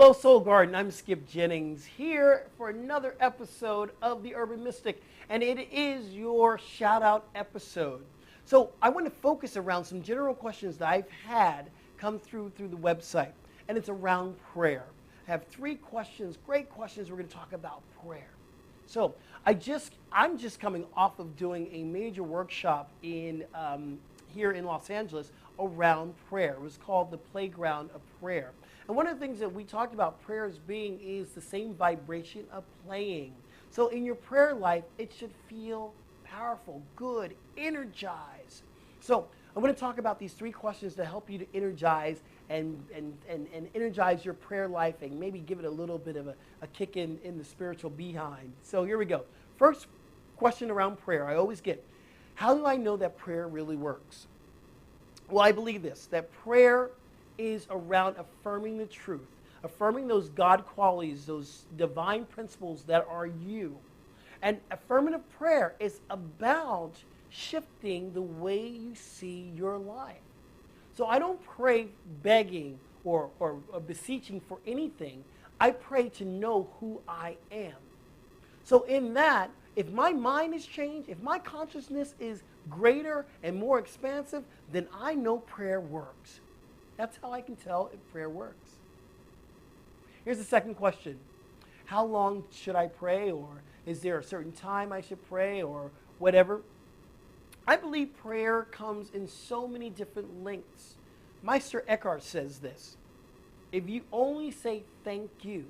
Hello, Soul Garden. I'm Skip Jennings here for another episode of The Urban Mystic, and it is your shout out episode. So, I want to focus around some general questions that I've had come through the website, and it's around prayer. I have three questions, great questions. We're going to talk about prayer. So, I'm just coming off of doing a major workshop here in Los Angeles around prayer. It was called the Playground of Prayer. And one of the things that we talked about prayer as being is the same vibration of playing. So in your prayer life, it should feel powerful, good, energized. So I'm going to talk about these three questions to help you to energize and energize your prayer life and maybe give it a little bit of a kick in the spiritual behind. So here we go. First question around prayer I always get, how do I know that prayer really works? Well, I believe this, that prayer is around affirming the truth, affirming those God qualities, those divine principles that are you. And affirmative prayer is about shifting the way you see your life. So I don't pray begging or beseeching for anything. I pray to know who I am. So in that, if my mind is changed, if my consciousness is greater and more expansive, then I know prayer works. That's how I can tell if prayer works. Here's the second question. How long should I pray, or is there a certain time I should pray, or whatever? I believe prayer comes in so many different lengths. Meister Eckhart says this. If you only say thank you,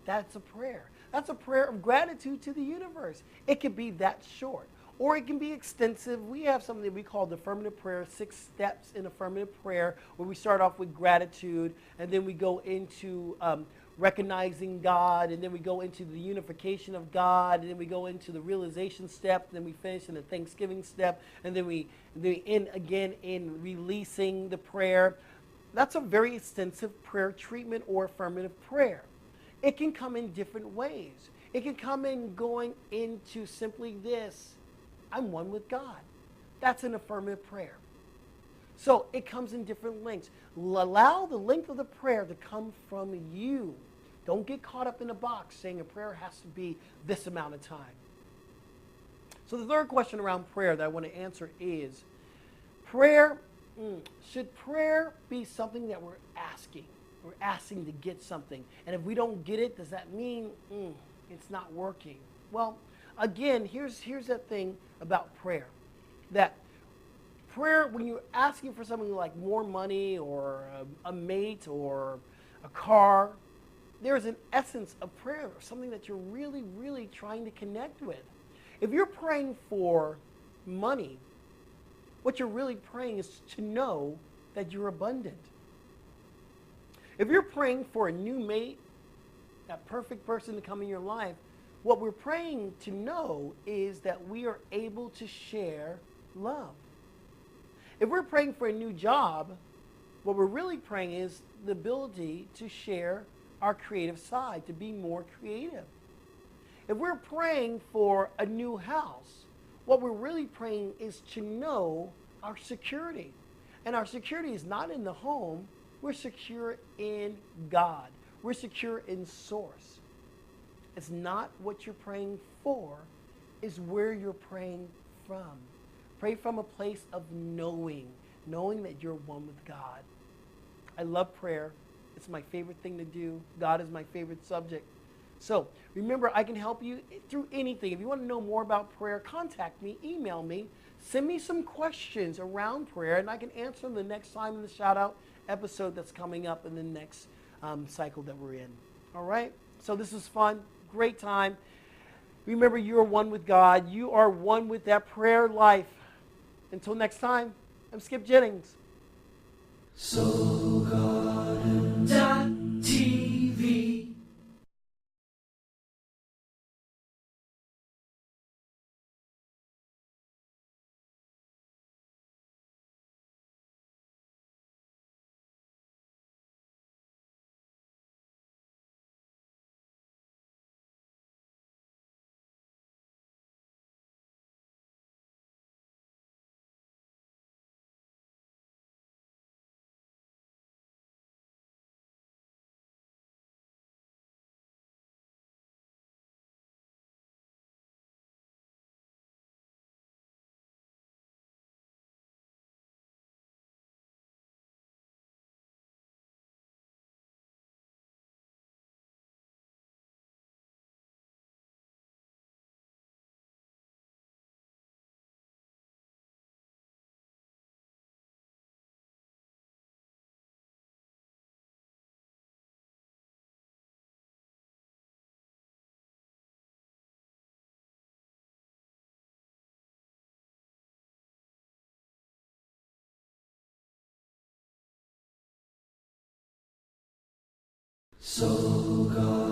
that's a prayer. That's a prayer of gratitude to the universe. It could be that short, or it can be extensive. We have something that we call the affirmative prayer, 6 steps in affirmative prayer, where we start off with gratitude, and then we go into recognizing God, and then we go into the unification of God, and then we go into the realization step, and then we finish in the thanksgiving step, and then we end again in releasing the prayer. That's a very extensive prayer treatment or affirmative prayer. It can come in different ways. It can come in going into simply this, I'm one with God. That's an affirmative prayer. So it comes in different lengths. Allow the length of the prayer to come from you. Don't get caught up in a box saying a prayer has to be this amount of time. So the third question around prayer that I want to answer is, should prayer be something that we're asking? We're asking to get something. And if we don't get it, does that mean it's not working? Well, again, here's that thing about prayer. That prayer, when you're asking for something like more money or a mate or a car, there's an essence of prayer, something that you're really, really trying to connect with. If you're praying for money, what you're really praying is to know that you're abundant. If you're praying for a new mate, that perfect person to come in your life, what we're praying to know is that we are able to share love. If we're praying for a new job, what we're really praying is the ability to share our creative side, to be more creative. If we're praying for a new house, what we're really praying is to know our security. And our security is not in the home. We're secure in God. We're secure in Source. It's not what you're praying for, it's where you're praying from. Pray from a place of knowing that you're one with God. I love prayer. It's my favorite thing to do. God is my favorite subject. So remember, I can help you through anything. If you want to know more about prayer, contact me, email me, send me some questions around prayer, and I can answer them the next time in the shout out episode that's coming up in the next cycle that we're in. All right? So this is fun. Great time. Remember, you are one with God. You are one with that prayer life. Until next time, I'm Skip Jennings. So God